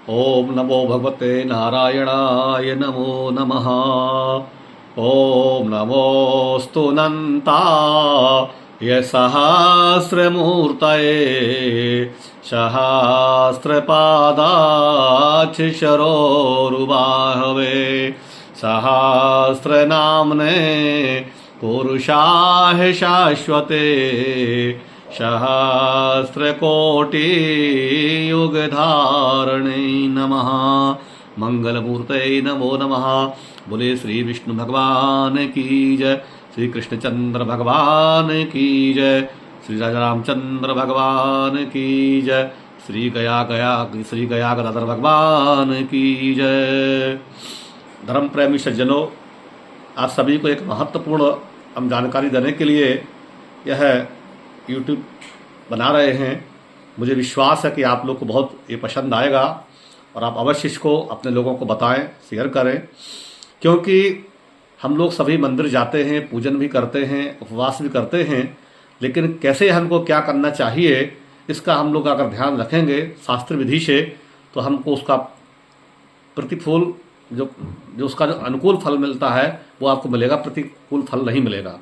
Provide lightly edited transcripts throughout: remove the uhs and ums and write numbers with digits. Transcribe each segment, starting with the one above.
ओम नमो भगवते नारायणाय नमो नमः। ओम नमोस्तु अनंताय सहस्रमूर्तये सहस्रपादाक्षिशरोरुबाहवे सहस्रनाम्ने पुरुषाय शाश्वते सहस्रकोटियुगधारिणे नमः। मंगलमूर्तये नमो नमः। बोले श्री विष्णु भगवान की जय, श्री कृष्णचंद्र भगवान की जय, श्री राजा रामचंद्र भगवान की जय, श्री गया गदाधर भगवान की जय। धर्म प्रेमी सज्जनों, आप सभी को एक महत्वपूर्ण हम जानकारी देने के लिए यह YouTube बना रहे हैं। मुझे विश्वास है कि आप लोग को बहुत ये पसंद आएगा और आप अवश्य इसको अपने लोगों को बताएं, शेयर करें, क्योंकि हम लोग सभी मंदिर जाते हैं, पूजन भी करते हैं, उपवास भी करते हैं, लेकिन कैसे हमको क्या करना चाहिए इसका हम लोग अगर ध्यान रखेंगे शास्त्र विधि से, तो हमको उसका प्रतिफल जो उसका जो अनुकूल फल मिलता है वो आपको मिलेगा, प्रतिकूल फल नहीं मिलेगा।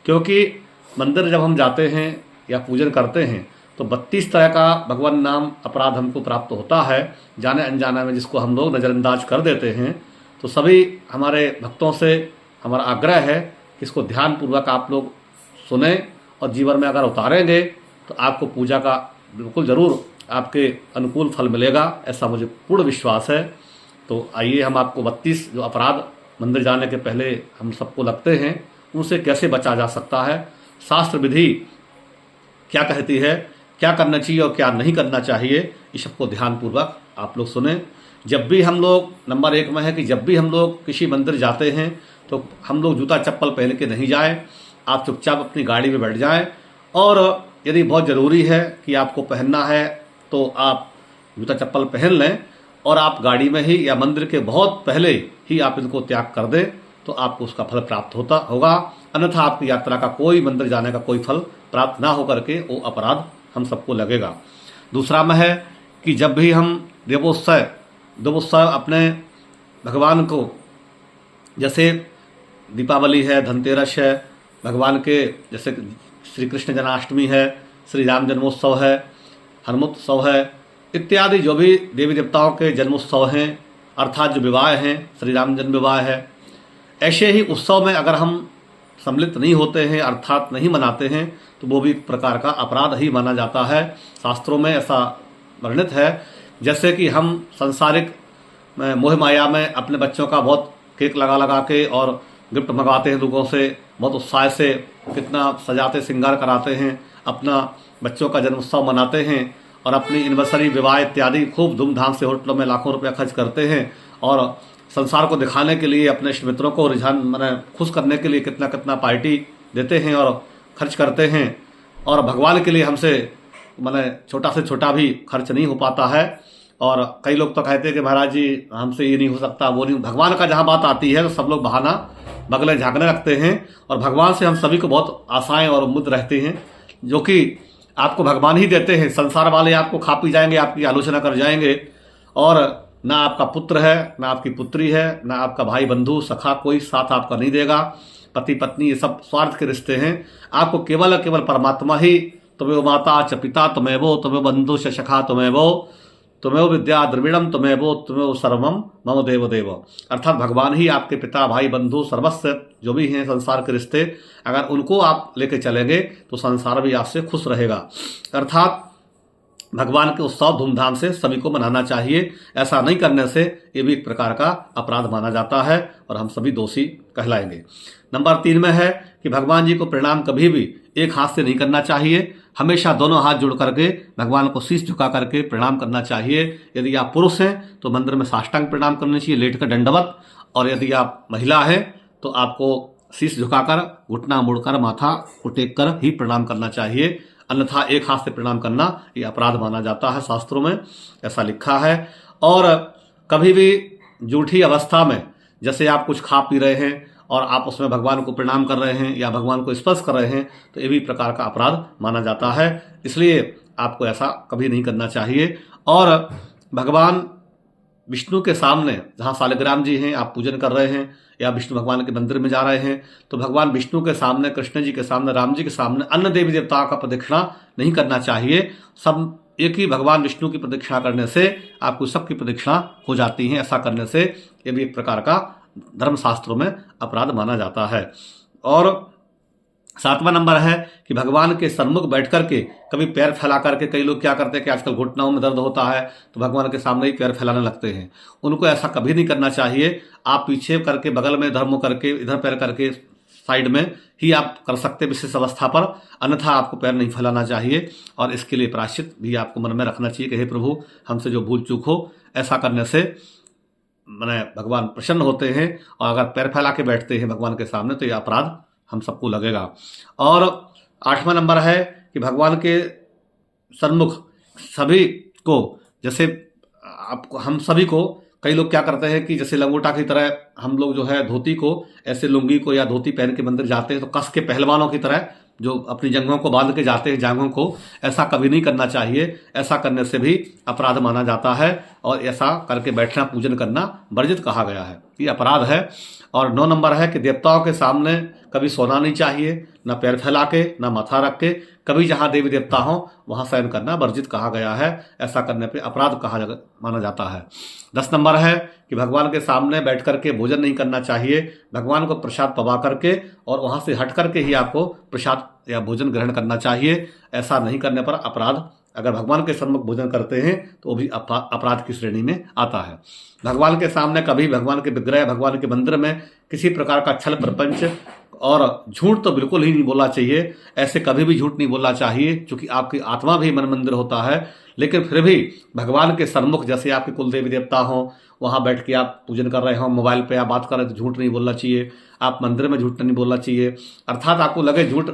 क्योंकि मंदिर जब हम जाते हैं या पूजन करते हैं तो 32 तरह का भगवान नाम अपराध हमको प्राप्त होता है, जाने अनजाने में, जिसको हम लोग नज़रअंदाज कर देते हैं। तो सभी हमारे भक्तों से हमारा आग्रह है कि इसको ध्यानपूर्वक आप लोग सुने और जीवन में अगर उतारेंगे तो आपको पूजा का बिल्कुल ज़रूर आपके अनुकूल फल मिलेगा, ऐसा मुझे पूर्ण विश्वास है। तो आइए हम आपको 32 जो अपराध मंदिर जाने के पहले हम सबको लगते हैं उनसे कैसे बचा जा सकता है, शास्त्र विधि क्या कहती है, क्या करना चाहिए और क्या नहीं करना चाहिए, इस सबको ध्यानपूर्वक आप लोग सुने। जब भी हम लोग, नंबर 1 में है कि जब भी हम लोग किसी मंदिर जाते हैं तो हम लोग जूता चप्पल पहन के नहीं जाएं, आप चुपचाप अपनी गाड़ी में बैठ जाएं, और यदि बहुत ज़रूरी है कि आपको पहनना है तो आप जूता चप्पल पहन लें और आप गाड़ी में ही या मंदिर के बहुत पहले ही आप इनको त्याग कर दें, तो आपको उसका फल प्राप्त होगा। अन्यथा आपकी यात्रा का कोई, मंदिर जाने का कोई फल प्राप्त ना होकर के वो अपराध हम सबको लगेगा। दूसरा में है कि जब भी हम देवोत्सव अपने भगवान को, जैसे दीपावली है, धनतेरस है, भगवान के जैसे श्री कृष्ण जन्माष्टमी है, श्री राम जन्मोत्सव है, हनुमोत्सव है, इत्यादि जो भी देवी देवताओं के जन्मोत्सव हैं, अर्थात जो विवाह हैं, श्री राम जन्म विवाह है, ऐसे ही उत्सव में अगर हम सम्मिलित नहीं होते हैं, अर्थात नहीं मनाते हैं, तो वो भी एक प्रकार का अपराध ही माना जाता है। शास्त्रों में ऐसा वर्णित है। जैसे कि हम सांसारिक मोह माया में अपने बच्चों का बहुत केक लगा लगा के और गिफ्ट मंगवाते हैं लोगों से, बहुत उत्साह से कितना सजाते श्रृंगार कराते हैं, अपना बच्चों का जन्मोत्सव मनाते हैं और अपनी एनिवर्सरी, विवाह इत्यादि खूब धूमधाम से होटलों में लाखों रुपया खर्च करते हैं, और संसार को दिखाने के लिए, अपने इष्ट मित्रों को खुश करने के लिए कितना कितना पार्टी देते हैं और खर्च करते हैं, और भगवान के लिए हमसे छोटा से छोटा भी खर्च नहीं हो पाता है। और कई लोग तो कहते हैं कि महाराज जी हमसे ये नहीं हो सकता, वो नहीं। भगवान का जहाँ बात आती है तो सब लोग बहाना बगले झाँकने लगते हैं, और भगवान से हम सभी को बहुत आशाएं और उम्मीद रहती हैं, जो कि आपको भगवान ही देते हैं। संसार वाले आपको खा पी जाएंगे, आपकी आलोचना कर जाएंगे, और ना आपका पुत्र है, ना आपकी पुत्री है, ना आपका भाई बंधु सखा कोई साथ आपका नहीं देगा। पति पत्नी ये सब स्वार्थ के रिश्ते हैं। आपको केवल और केवल परमात्मा ही, तुम्हें माता च पिता तुम्हें वो, तुम्हें बंधु च सखा तुम्हें वो, तुम्हें विद्या द्रविड़म तुम्हें वो, तुम्हें सर्वम मम देव देव। अर्थात भगवान ही आपके पिता, भाई, बंधु, सर्वस्व जो भी हैं संसार के रिश्ते, अगर उनको आप लेके चलेंगे तो संसार भी आपसे खुश रहेगा। अर्थात भगवान के उत्सव धूमधाम से सभी को मनाना चाहिए। ऐसा नहीं करने से ये भी एक प्रकार का अपराध माना जाता है और हम सभी दोषी कहलाएंगे। नंबर 3 में है कि भगवान जी को प्रणाम कभी भी एक हाथ से नहीं करना चाहिए, हमेशा दोनों हाथ जोड़ करके भगवान को शीश झुका करके प्रणाम करना चाहिए। यदि आप पुरुष हैं तो मंदिर में साष्टांग प्रणाम करना चाहिए, लेट कर दंडवत, और यदि आप महिला हैं तो आपको शीश झुकाकर, घुटना मुड़कर, माथा को टेक कर ही प्रणाम करना चाहिए, अन्यथा एक हाथ से प्रणाम करना ये अपराध माना जाता है। शास्त्रों में ऐसा लिखा है। और कभी भी जूठी अवस्था में, जैसे आप कुछ खा पी रहे हैं और आप उसमें भगवान को प्रणाम कर रहे हैं या भगवान को स्पर्श कर रहे हैं, तो ये भी प्रकार का अपराध माना जाता है। इसलिए आपको ऐसा कभी नहीं करना चाहिए। और भगवान विष्णु के सामने जहाँ सालिग्राम जी हैं, आप पूजन कर रहे हैं या विष्णु भगवान के मंदिर में जा रहे हैं, तो भगवान विष्णु के सामने, कृष्ण जी के सामने, राम जी के सामने अन्य देवी देवताओं का प्रदक्षिणा नहीं करना चाहिए। सब एक ही भगवान विष्णु की प्रदक्षिणा करने से आपको सबकी प्रदक्षिणा हो जाती है। ऐसा करने से ये भी एक प्रकार का धर्मशास्त्रों में अपराध माना जाता है। और 7वां नंबर है कि भगवान के सन्मुख बैठ करके कभी पैर फैला करके, कई लोग क्या करते हैं कि आजकल घुटनों में दर्द होता है तो भगवान के सामने ही पैर फैलाने लगते हैं। उनको ऐसा कभी नहीं करना चाहिए। आप पीछे करके, बगल में धर्म करके, इधर पैर करके, साइड में ही आप कर सकते विशेष अवस्था पर, अन्यथा आपको पैर नहीं फैलाना चाहिए। और इसके लिए प्रायश्चित भी आपको मन में रखना चाहिए कि हे प्रभु, हमसे जो भूल चूक हो, ऐसा करने से मैंने भगवान प्रसन्न होते हैं। और अगर पैर फैला के बैठते हैं भगवान के सामने तो ये अपराध हम सबको लगेगा। और 8वां नंबर है कि भगवान के सन्मुख सभी को, जैसे आपको, हम सभी को, कई लोग क्या करते हैं कि जैसे लंगोटा की तरह हम लोग जो है धोती को, ऐसे लुंगी को या धोती पहन के मंदिर जाते हैं तो कस के पहलवानों की तरह जो अपनी जंघों को बांध के जाते हैं, जांघों को, ऐसा कभी नहीं करना चाहिए। ऐसा करने से भी अपराध माना जाता है और ऐसा करके बैठना, पूजन करना वर्जित कहा गया है, ये अपराध है। और 9 नंबर है कि देवताओं के सामने कभी सोना नहीं चाहिए, ना पैर फैला के, ना माथा रख के। कभी जहाँ देवी देवता हो वहाँ शयन करना वर्जित कहा गया है। ऐसा करने पे अपराध माना जाता है। 10 नंबर है कि भगवान के सामने बैठ करके भोजन नहीं करना चाहिए। भगवान को प्रसाद पवा करके और वहाँ से हट करके ही आपको प्रसाद या भोजन ग्रहण करना चाहिए। ऐसा नहीं करने पर अपराध, अगर भगवान के सम्मुख भोजन करते हैं तो वो भी अपराध की श्रेणी में आता है। भगवान के सामने कभी भगवान के विग्रह, भगवान के मंदिर में किसी प्रकार का छल प्रपंच और झूठ तो बिल्कुल ही नहीं बोलना चाहिए। ऐसे कभी भी झूठ नहीं बोलना चाहिए, क्योंकि आपकी आत्मा भी मन मंदिर होता है। लेकिन फिर भी भगवान के सन्मुख, जैसे आपके कुल देवी देवता हो, वहाँ बैठ के आप पूजन कर रहे हो, मोबाइल पे आप बात कर रहे हो तो झूठ नहीं बोलना चाहिए। आप मंदिर में झूठ नहीं बोलना चाहिए। अर्थात आपको लगे झूठ,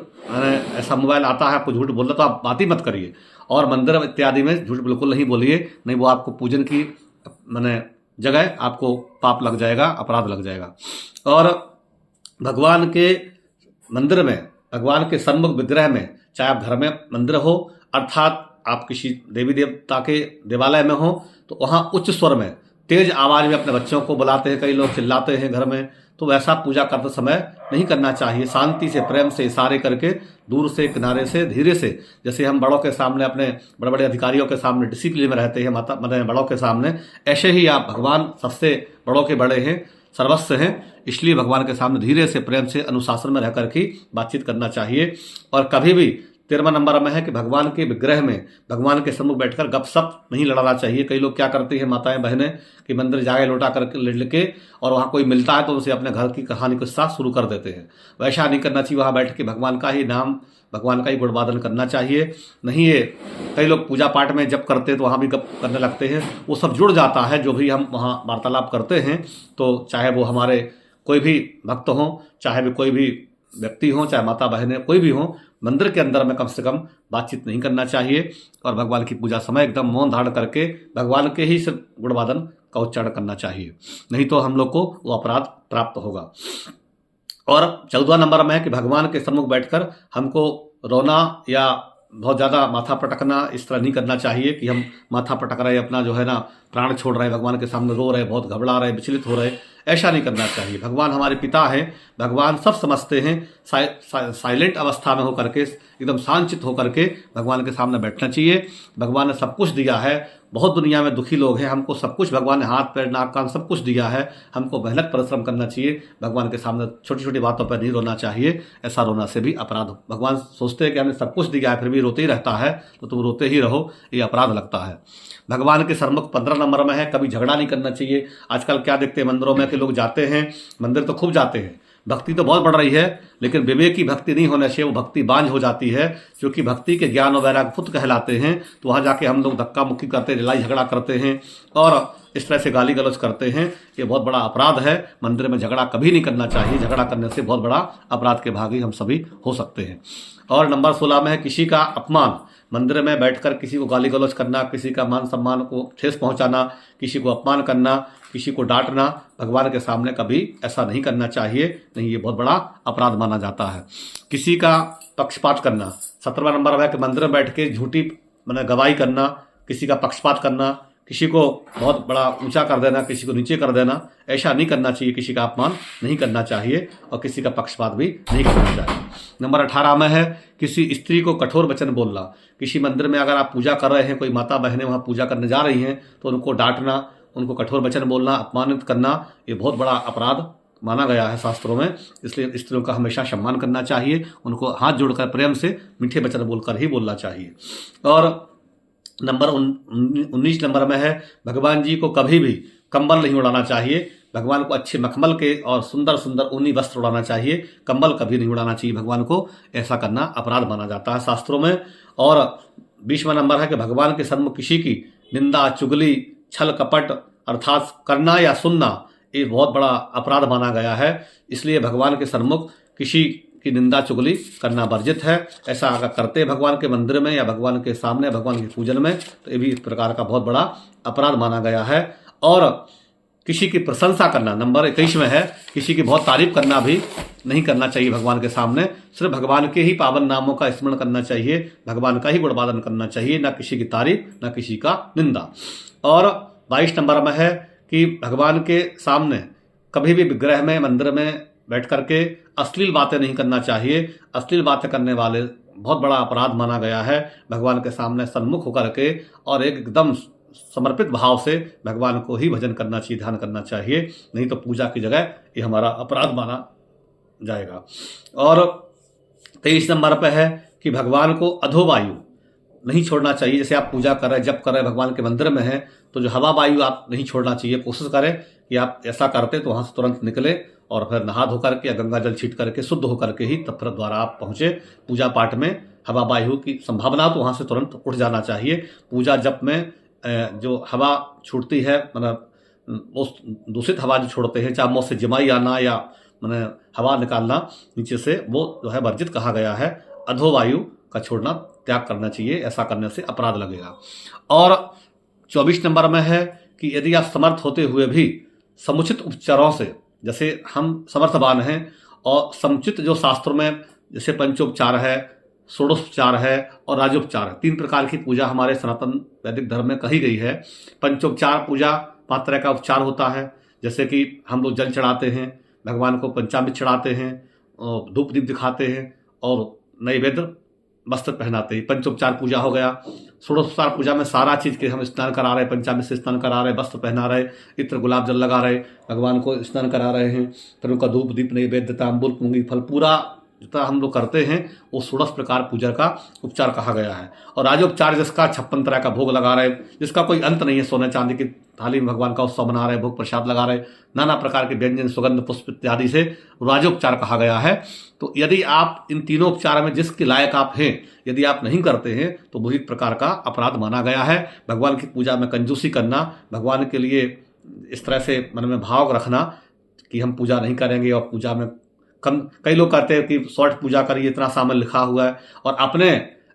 ऐसा मोबाइल आता है आपको झूठ बोलना, तो आप बात ही मत करिए। और मंदिर इत्यादि में झूठ बिल्कुल नहीं बोलिए, नहीं वो आपको पूजन की जगह आपको पाप लग जाएगा, अपराध लग जाएगा। और भगवान के मंदिर में, भगवान के सन्मुख विग्रह में, चाहे आप घर में मंदिर हो, अर्थात आप किसी देवी देवता के देवालय में हो, तो वहाँ उच्च स्वर में, तेज आवाज में अपने बच्चों को बुलाते हैं, कई लोग चिल्लाते हैं घर में, तो वैसा पूजा करते समय नहीं करना चाहिए। शांति से, प्रेम से, इशारे करके, दूर से, किनारे से, धीरे से, जैसे हम बड़ों के सामने, अपने बड़े बड़े अधिकारियों के सामने डिसिप्लिन में रहते हैं, बड़ों के सामने, ऐसे ही आप, भगवान सबसे बड़ों के बड़े हैं, सर्वस्व हैं, इसलिए भगवान के सामने धीरे से, प्रेम से, अनुशासन में रह करके बातचीत करना चाहिए। और कभी भी 13वां नंबर में है कि भगवान के विग्रह में, भगवान के सम्मुख बैठकर गपशप नहीं लड़ाना चाहिए। कई लोग क्या करते हैं, माताएं बहनें, कि मंदिर जाए लौटा करके लेके, और वहाँ कोई मिलता है तो उसे अपने घर की कहानी के साथ शुरू कर देते हैं। वैसा नहीं करना चाहिए। वहाँ बैठ के भगवान का ही नाम, भगवान का ही गुणवादन करना चाहिए। नहीं, ये कई लोग पूजा पाठ में जब करते हैं तो वहाँ भी गप करने लगते हैं, वो सब जुड़ जाता है जो भी हम वहाँ वार्तालाप करते हैं। तो चाहे वो हमारे कोई भी भक्त हों, चाहे भी कोई भी व्यक्ति हों, चाहे माता बहनें कोई भी हों, मंदिर के अंदर में कम से कम बातचीत नहीं करना चाहिए। और भगवान की पूजा समय एकदम मौन धारण करके भगवान के ही सिर्फ गुणवादन का उच्चारण करना चाहिए, नहीं तो हम लोग को वो अपराध प्राप्त होगा। और 14वां नंबर में है कि भगवान के सम्मुख बैठकर हमको रोना या बहुत ज़्यादा माथा पटकना, इस तरह नहीं करना चाहिए कि हम माथा पटक रहे, अपना जो है ना प्राण छोड़ रहे, भगवान के सामने रो रहे, बहुत घबरा रहे, विचलित हो रहे, ऐसा नहीं करना चाहिए। भगवान हमारे पिता हैं, भगवान सब समझते हैं। साइलेंट अवस्था में होकर के, एकदम शांतचित्त होकर के भगवान के सामने बैठना चाहिए। भगवान ने सब कुछ दिया है, बहुत दुनिया में दुखी लोग हैं, हमको सब कुछ भगवान ने हाथ पैर नाक कान सब कुछ दिया है, हमको मेहनत परिश्रम करना चाहिए। भगवान के सामने छोटी छोटी बातों पर नहीं रोना चाहिए, ऐसा रोना से भी अपराध। भगवान सोचते हैं कि हमने सब कुछ दिया है फिर भी रोते ही रहता है, तो तुम रोते ही रहो, ये अपराध लगता है। भगवान के सन्मुख 15 नंबर में है, कभी झगड़ा नहीं करना चाहिए। आजकल क्या देखते हैं मंदिरों में कि लोग जाते हैं, मंदिर तो खूब जाते हैं, भक्ति तो बहुत बढ़ रही है, लेकिन विवेक की भक्ति नहीं होने से वो भक्ति बांझ हो जाती है, क्योंकि भक्ति के ज्ञान और वैराग्य पुत्र कहलाते हैं। तो वहाँ जाके हम लोग धक्का मुक्की करते हैं, लड़ाई झगड़ा करते हैं और इस तरह से गाली गलौज करते हैं। ये बहुत बड़ा अपराध है। मंदिर में झगड़ा कभी नहीं करना चाहिए। झगड़ा करने से बहुत बड़ा अपराध के भागी हम सभी हो सकते हैं। और नंबर 16 में है किसी का अपमान, मंदिर में बैठकर किसी को गाली गलौज करना, किसी का मान सम्मान को ठेस पहुंचाना, किसी को अपमान करना, किसी को डांटना, भगवान के सामने कभी ऐसा नहीं करना चाहिए। नहीं, ये बहुत बड़ा अपराध माना जाता है। किसी का पक्षपात करना, 17वां नंबर है कि मंदिर में बैठ के झूठी गवाही करना, किसी का पक्षपात करना, किसी को बहुत बड़ा ऊंचा कर देना, किसी को नीचे कर देना, ऐसा नहीं करना चाहिए। किसी का अपमान नहीं करना चाहिए और किसी का पक्षपात भी नहीं करना चाहिए। नंबर 18 में है किसी स्त्री को कठोर वचन बोलना। किसी मंदिर में अगर आप पूजा कर रहे हैं, कोई माता बहनें वहाँ पूजा करने जा रही हैं, तो उनको डांटना, उनको कठोर वचन बोलना, अपमानित करना, ये बहुत बड़ा अपराध माना गया है शास्त्रों में। इसलिए स्त्रियों का हमेशा सम्मान करना चाहिए, उनको हाथ जोड़कर प्रेम से मीठे वचन बोलकर ही बोलना चाहिए। और नंबर 19 नंबर में है भगवान जी को कभी भी कंबल नहीं उड़ाना चाहिए। भगवान को अच्छे मखमल के और सुंदर सुंदर ऊनी वस्त्र उड़ाना चाहिए, कंबल कभी नहीं उड़ाना चाहिए भगवान को, ऐसा करना अपराध माना जाता है शास्त्रों में। और 20वां नंबर है कि भगवान के सन्मुख किसी की निंदा, चुगली, छल कपट अर्थात करना या सुनना, ये बहुत बड़ा अपराध माना गया है। इसलिए भगवान के सन्मुख किसी की निंदा चुगली करना वर्जित है। ऐसा अगर करते भगवान के मंदिर में या भगवान के सामने, भगवान के पूजन में, तो ये भी इस प्रकार का बहुत बड़ा अपराध माना गया है। और किसी की प्रशंसा करना नंबर 21 में है, किसी की बहुत तारीफ करना भी नहीं करना चाहिए भगवान के सामने। सिर्फ भगवान के ही पावन नामों का स्मरण करना चाहिए, भगवान का ही गुणवादन करना चाहिए, ना किसी की तारीफ, ना किसी का निंदा। और 22 नंबर में है कि भगवान के सामने कभी भी विग्रह में, मंदिर में बैठ करके अश्लील बातें नहीं करना चाहिए। अश्लील बातें करने वाले बहुत बड़ा अपराध माना गया है। भगवान के सामने सन्मुख होकर के और एकदम समर्पित भाव से भगवान को ही भजन करना चाहिए, ध्यान करना चाहिए, नहीं तो पूजा की जगह ये हमारा अपराध माना जाएगा। और 23 नंबर पर है कि भगवान को अधोवायु नहीं छोड़ना चाहिए। जैसे आप पूजा कर रहे हैं, जप कर रहे हैं, भगवान के मंदिर में हैं, तो जो हवा वायु आप नहीं छोड़ना चाहिए। कोशिश करें कि आप ऐसा करते तो वहां से तुरंत निकले और फिर नहा धो करके या गंगा जल छीट करके शुद्ध होकर के ही तब फिर द्वारा आप पहुंचे। पूजा पाठ में हवा वायु की संभावना तो वहां से तुरंत उठ जाना चाहिए। पूजा जप में जो हवा छूटती है, मतलब उस दूषित हवा जो छोड़ते हैं, चाहे मुंह से जिमाई आना या हवा निकालना नीचे से, वो जो है वर्जित कहा गया है। अधोवायु का छोड़ना त्याग करना चाहिए, ऐसा करने से अपराध लगेगा। और 24 नंबर में है कि यदि आप समर्थ होते हुए भी समुचित उपचारों से, जैसे हम समर्थवान हैं और समुचित जो शास्त्रों में जैसे पंचोपचार है, षोडशोपचार है और राजोपचार है, 3 प्रकार की पूजा हमारे सनातन वैदिक धर्म में कही गई है। पंचोपचार पूजा 5 तरह का उपचार होता है, जैसे कि हम लोग जल चढ़ाते हैं, भगवान को पंचामृत चढ़ाते हैं, धूप दीप दिखाते हैं और नैवेद्य वस्त्र पहनाते हैं, पंचोपचार पूजा हो गया। षोडशोपचार पूजा में सारा चीज के हम स्नान करा रहे, पंचामृत से स्नान करा रहे, वस्त्र पहना रहे, इत्र गुलाब जल लगा रहे, भगवान को स्नान करा रहे हैं, फिर उनका धूप दीप नैवेद्य तांबूल मूंगी फल पूरा जितना हम लोग करते हैं वो 16 प्रकार पूजा का उपचार कहा गया है। और राजोपचार जिसका 56 तरह का भोग लगा रहे, जिसका कोई अंत नहीं है, सोने चांदी की थाली में भगवान का उत्सव मना रहे, भोग प्रसाद लगा रहे, नाना प्रकार के व्यंजन सुगंध पुष्प इत्यादि से राजोपचार कहा गया है। तो यदि आप इन तीनों उपचार में जिसके लायक आप हैं, यदि आप नहीं करते हैं तो वही प्रकार का अपराध माना गया है। भगवान की पूजा में कंजूसी करना, भगवान के लिए इस तरह से मन में भाव रखना कि हम पूजा नहीं करेंगे और पूजा में कम, कई लोग कहते हैं कि शॉर्ट पूजा करिए, इतना सामान लिखा हुआ है, और अपने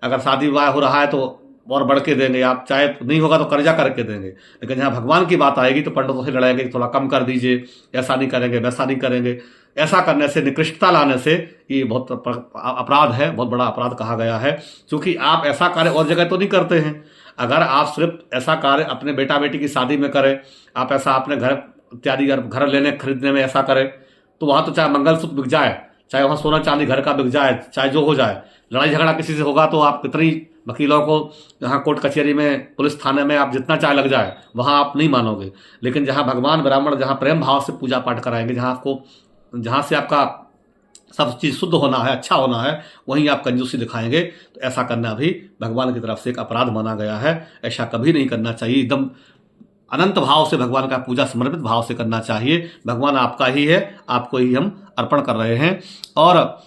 अगर शादी विवाह हो रहा है तो और बढ़ के देंगे, आप चाहे नहीं होगा तो कर्जा करके देंगे। लेकिन जहाँ भगवान की बात आएगी तो पंडितों से लड़ाएंगे, थोड़ा कम कर दीजिए, ऐसा नहीं करेंगे, वैसा नहीं करेंगे। ऐसा करने से, निकृष्टता लाने से ये बहुत अपराध है, बहुत बड़ा अपराध कहा गया है। क्योंकि आप ऐसा कार्य और जगह तो नहीं करते हैं। अगर आप सिर्फ ऐसा कार्य अपने बेटा बेटी की शादी में करें, आप ऐसा अपने घर इत्यादि घर लेने खरीदने में ऐसा करें, तो वहां तो चाहे मंगलसूत्र बिक जाए, चाहे वहां सोना चांदी घर का बिक जाए, चाहे जो हो जाए, लड़ाई झगड़ा किसी से होगा तो आप कितनी वकीलों को यहाँ कोर्ट कचहरी में, पुलिस थाने में आप जितना चाहे लग जाए, वहां आप नहीं मानोगे। लेकिन जहां भगवान ब्राह्मण, जहां प्रेम भाव से पूजा पाठ कराएंगे, जहां से आपका सब चीज शुद्ध होना है, अच्छा होना है, वहीं आप कंजूसी दिखाएंगे, तो ऐसा करना भी भगवान की तरफ से एक अपराध माना गया है। ऐसा कभी नहीं करना चाहिए। एकदम अनंत भाव से भगवान का पूजा समर्पित भाव से करना चाहिए। भगवान आपका ही है, आपको ही हम अर्पण कर रहे हैं। और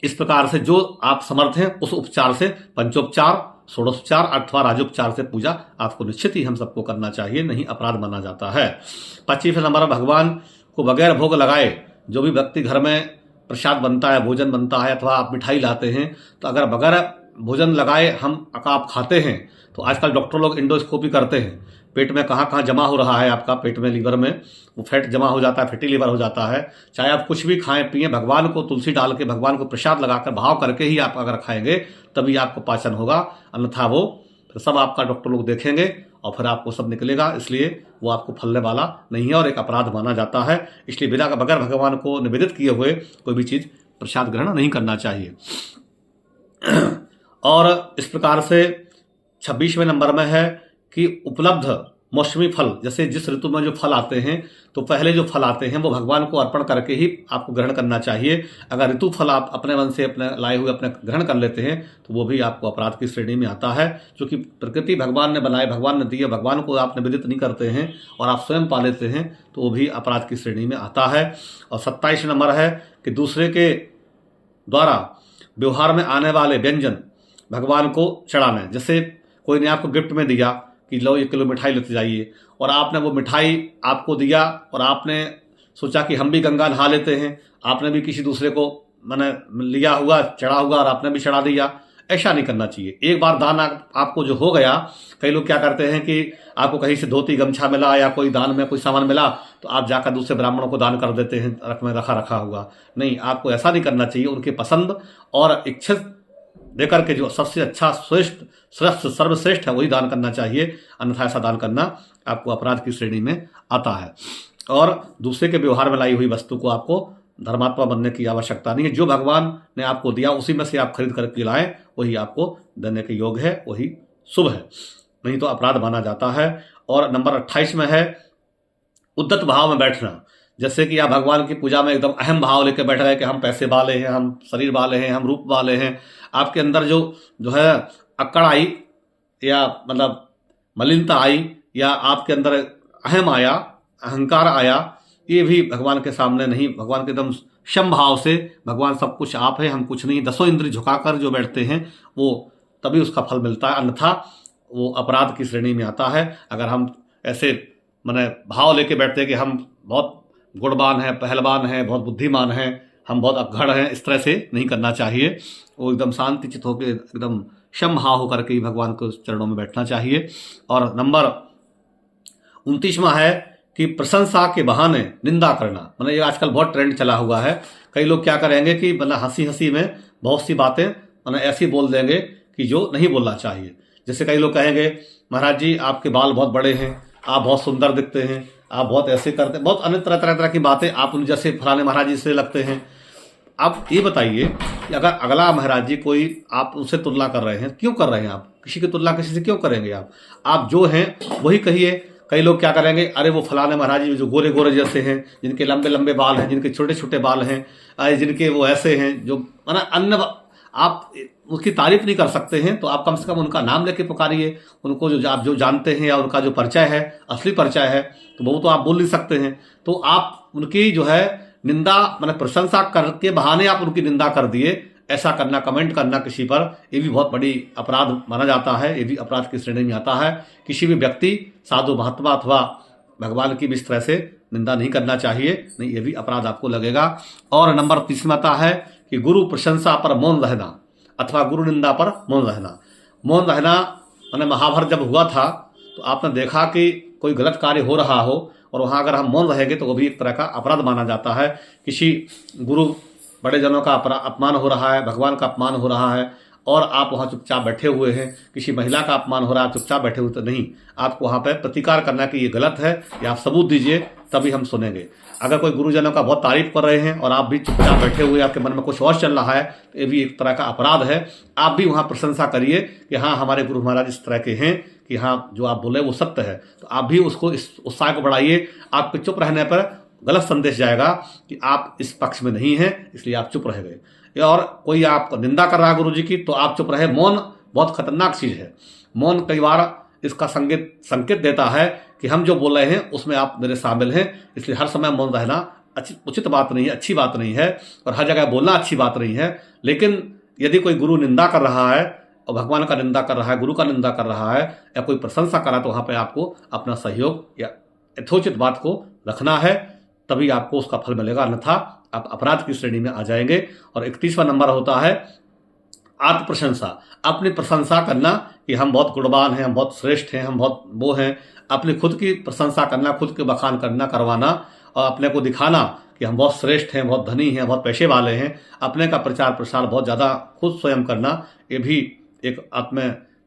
इस प्रकार से जो आप समर्थ हैं उस उपचार से, पंचोपचार, षोडशोपचार अथवा राजोपचार से पूजा आपको निश्चित ही हम सबको करना चाहिए, नहीं अपराध माना जाता है। 25 नंबर, भगवान को बगैर भोग लगाए जो भी व्यक्ति घर में प्रसाद बनता है, भोजन बनता है, अथवा आप मिठाई लाते हैं, तो अगर बगैर भोजन लगाए आप खाते हैं तो आजकल डॉक्टर लोग इंडोस्कोपी करते हैं, पेट में कहाँ कहाँ जमा हो रहा है, आपका पेट में, लीवर में वो फैट जमा हो जाता है, फैटी लीवर हो जाता है। चाहे आप कुछ भी खाएं पिए, भगवान को तुलसी डाल के, भगवान को प्रसाद लगाकर भाव करके ही आप अगर खाएंगे तभी आपको पाचन होगा, अन्यथा वो सब आपका डॉक्टर लोग देखेंगे और फिर आपको सब निकलेगा, इसलिए वो आपको फलने वाला नहीं है और एक अपराध माना जाता है। इसलिए बिना बगैर भगवान को निवेदित किए हुए कोई भी चीज़ प्रसाद ग्रहण नहीं करना चाहिए। और इस प्रकार से 26वें नंबर में है कि उपलब्ध मौसमी फल, जैसे जिस ऋतु में जो फल आते हैं तो पहले जो फल आते हैं वो भगवान को अर्पण करके ही आपको ग्रहण करना चाहिए। अगर ऋतु फल आप अपने मन से अपने लाए हुए अपने ग्रहण कर लेते हैं तो वो भी आपको अपराध की श्रेणी में आता है, क्योंकि प्रकृति भगवान ने बनाए, भगवान ने दिए, भगवान को आप निवेदित नहीं करते हैं और आप स्वयं पा लेते हैं तो वो भी अपराध की श्रेणी में आता है। और 27 नंबर है कि दूसरे के द्वारा व्यवहार में आने वाले व्यंजन भगवान को चढ़ाने। जैसे कोई ने आपको गिफ्ट में दिया कि लो 1 किलो मिठाई लेते जाइए, और आपने वो मिठाई आपको दिया और आपने सोचा कि हम भी गंगा नहा लेते हैं, आपने भी किसी दूसरे को मैंने लिया हुआ चढ़ा हुआ और आपने भी चढ़ा दिया। ऐसा नहीं करना चाहिए। एक बार दान आपको जो हो गया, कई लोग क्या करते हैं कि आपको कहीं से धोती गमछा मिला या कोई दान में कोई सामान मिला तो आप जाकर दूसरे ब्राह्मणों को दान कर देते हैं, रखा हुआ। नहीं, आपको ऐसा नहीं करना चाहिए। उनकी पसंद और इच्छा देकर के जो सबसे अच्छा सर्वश्रेष्ठ है वही दान करना चाहिए, अन्यथा ऐसा दान करना आपको अपराध की श्रेणी में आता है। और दूसरे के व्यवहार में लाई हुई वस्तु को आपको धर्मात्मा बनने की आवश्यकता नहीं है। जो भगवान ने आपको दिया उसी में से आप खरीद करके लाएं, वही आपको देने के योग है, वही शुभ है, नहीं तो अपराध माना जाता है। और नंबर 28 में है उद्दत भाव में बैठना। जैसे कि आप भगवान की पूजा में एकदम अहम भाव लेकर बैठ गए कि हम पैसे वाले हैं, हम शरीर वाले हैं, हम रूप वाले हैं। आपके अंदर जो है अक्कड़ आई या मतलब मलिनता आई या आपके अंदर अहम आया, अहंकार आया, ये भी भगवान के सामने नहीं। भगवान के एकदम शम भाव से, भगवान सब कुछ आप है, हम कुछ नहीं, 10 इंद्रिय झुकाकर जो बैठते हैं वो तभी उसका फल मिलता है, अन्यथा वो अपराध की श्रेणी में आता है। अगर हम ऐसे माने भाव लेके बैठते हैं कि हम बहुत गुणवान हैं, पहलवान हैं, बहुत बुद्धिमान हैं, हम बहुत अक्खड़ हैं, इस तरह से नहीं करना चाहिए। वो एकदम शांति चित्त होकर एकदम शम भाव होकर के ही भगवान के चरणों में बैठना चाहिए। और नंबर 29वां है कि प्रशंसा के बहाने निंदा करना। मतलब ये आजकल बहुत ट्रेंड चला हुआ है। कई लोग क्या करेंगे कि मतलब हंसी हंसी में बहुत सी बातें मतलब ऐसी बोल देंगे कि जो नहीं बोलना चाहिए। जैसे कई लोग कहेंगे महाराज जी आपके बाल बहुत बड़े हैं, आप बहुत सुंदर दिखते हैं, आप बहुत ऐसे करते हैं, बहुत अन्य तरह की बातें, आप उन जैसे फलाने महाराज जी से लगते हैं। आप ये बताइए कि अगर अगला महाराज जी कोई आप उनसे तुलना कर रहे हैं, क्यों कर रहे हैं? आप किसी की तुलना किसी से क्यों करेंगे? आप जो हैं वही कहिए। कई लोग क्या करेंगे, अरे वो फलाने महाराज जी जो गोरे गोरे जैसे हैं, जिनके लंबे लंबे बाल हैं, जिनके छोटे छोटे बाल हैं, जिनके वो ऐसे हैं, जो माना अन्य आप उसकी तारीफ नहीं कर सकते हैं तो आप कम से कम उनका नाम लेके पुकारिए। उनको जो आप जो जानते हैं या उनका जो परिचय है, असली परिचय है, तो वो तो आप बोल नहीं सकते हैं। तो आप उनकी जो है निंदा मतलब प्रशंसा करके बहाने आप उनकी निंदा कर दिए, ऐसा करना, कमेंट करना किसी पर, ये भी बहुत बड़ी अपराध माना जाता है। ये भी अपराध की श्रेणी में आता है। किसी भी व्यक्ति, साधु महात्मा अथवा भगवान की भी इस तरह से निंदा नहीं करना चाहिए, नहीं ये भी अपराध आपको लगेगा। और नंबर 30 में आता है कि गुरु प्रशंसा पर मौन रहना अथवा गुरु निंदा पर मौन रहना। मौन रहना मैंने महाभारत जब हुआ था तो आपने देखा कि कोई गलत कार्य हो रहा हो और वहाँ अगर हम मौन रहेंगे तो वो भी एक तरह का अपराध माना जाता है। किसी गुरु बड़े जनों का अपमान हो रहा है, भगवान का अपमान हो रहा है और आप वहाँ चुपचाप बैठे हुए हैं, किसी महिला का अपमान हो रहा है, आप चुपचाप बैठे हुए, तो नहीं, आपको वहाँ पर प्रतिकार करना कि ये गलत है या आप सबूत दीजिए, तभी हम सुनेंगे। अगर कोई गुरुजनों का बहुत तारीफ कर रहे हैं और आप भी चुपचाप बैठे हुए, आपके मन में कुछ और चल रहा है, तो ये भी एक तरह का अपराध है। आप भी वहाँ प्रशंसा करिए कि हाँ हमारे गुरु महाराज इस तरह के हैं कि हाँ जो आप बोले वो सत्य है, तो आप भी उसको इस उत्साह को बढ़ाइए। आपके चुप रहने पर गलत संदेश जाएगा कि आप इस पक्ष में नहीं हैं, इसलिए आप चुप रह गए। और कोई आप निंदा कर रहा है गुरु जी की तो आप चुप रहे। मौन बहुत खतरनाक चीज़ है। मौन कई बार इसका संकेत देता है कि हम जो बोल रहे हैं उसमें आप मेरे शामिल हैं, इसलिए हर समय मौन रहना उचित बात नहीं है, अच्छी बात नहीं है, और हर जगह बोलना अच्छी बात नहीं है। लेकिन यदि कोई गुरु निंदा कर रहा है और भगवान का निंदा कर रहा है, गुरु का निंदा कर रहा है या कोई प्रशंसा कर रहा है, तो वहाँ पर आपको अपना सहयोग या यथोचित बात को रखना है, तभी आपको उसका फल मिलेगा, अन्यथा आप अपराध की श्रेणी में आ जाएंगे। और 31वां नंबर होता है आत्म प्रशंसा। अपनी प्रशंसा करना कि हम बहुत गुणवान हैं, हम बहुत श्रेष्ठ हैं, हम बहुत वो हैं। अपनी खुद की प्रशंसा करना, खुद के बखान करना, करवाना और अपने को दिखाना कि हम बहुत श्रेष्ठ हैं, बहुत धनी हैं, बहुत पैसे वाले हैं। अपने का प्रचार प्रसार बहुत ज़्यादा खुद स्वयं करना, ये भी एक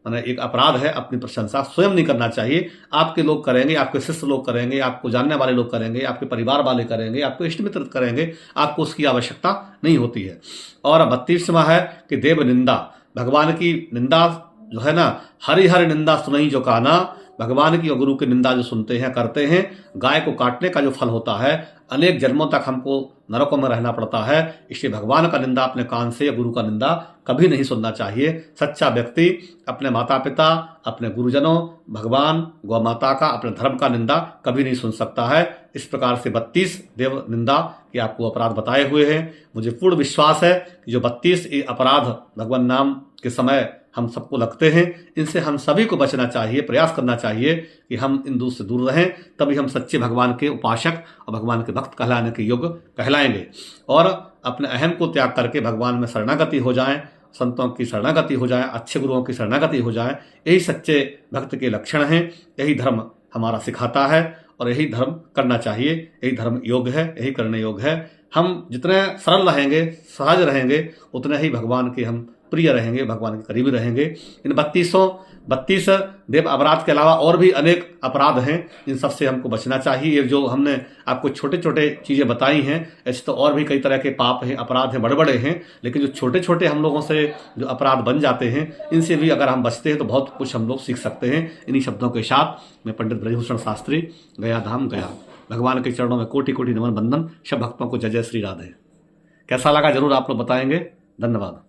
मैंने एक अपराध है, अपनी प्रशंसा स्वयं नहीं करना चाहिए। आपके लोग करेंगे, आपके शिष्य लोग करेंगे, आपको जानने वाले लोग करेंगे, आपके परिवार वाले करेंगे, आपके इष्ट मित्र करेंगे, आपको उसकी आवश्यकता नहीं होती है। और 32वां है कि देव निंदा, भगवान की निंदा जो है ना, हरि हरि निंदा सुनई जो काना, भगवान की और गुरु की निंदा जो सुनते हैं करते हैं, गाय को काटने का जो फल होता है, अनेक जन्मों तक हमको नरकों में रहना पड़ता है। इसलिए भगवान का निंदा अपने कान से या गुरु का निंदा कभी नहीं सुनना चाहिए। सच्चा व्यक्ति अपने माता पिता, अपने गुरुजनों, भगवान, गौ माता का, अपने धर्म का निंदा कभी नहीं सुन सकता है। इस प्रकार से 32 देव निंदा के आपको अपराध बताए हुए हैं। मुझे पूर्ण विश्वास है कि जो 32 अपराध भगवान नाम के समय हम सबको लगते हैं, इनसे हम सभी को बचना चाहिए, प्रयास करना चाहिए कि हम इन दूर से दूर रहें, तभी हम सच्चे भगवान के उपासक और भगवान के भक्त कहलाने के योग्य कहलाएंगे। और अपने अहम को त्याग करके भगवान में शरणागति हो जाएं, संतों की शरणागति हो जाए, अच्छे गुरुओं की शरणागति हो जाए। यही सच्चे भक्त के लक्षण हैं। यही धर्म हमारा सिखाता है और यही धर्म करना चाहिए। यही धर्म योग है, यही करने योग है। हम जितने सरल रहेंगे, सहज रहेंगे, उतने ही भगवान के हम प्रिय रहेंगे, भगवान के करीबी रहेंगे। इन 32 देव अपराध के अलावा और भी अनेक अपराध हैं, इन सब से हमको बचना चाहिए। ये जो हमने आपको छोटे छोटे चीज़ें बताई हैं, ऐसे तो और भी कई तरह के पाप हैं, अपराध हैं, बड़े बड़े हैं, लेकिन जो छोटे छोटे हम लोगों से जो अपराध बन जाते हैं, इनसे भी अगर हम बचते हैं तो बहुत कुछ हम लोग सीख सकते हैं। इन्हीं शब्दों के साथ मैं पंडित ब्रजभूषण शास्त्री, गया धाम गया। भगवान के चरणों में कोटि कोटि नमन बंदन। सब भक्तों को जय जय श्री राधे। कैसा लगा जरूर आप लोग बताएंगे। धन्यवाद।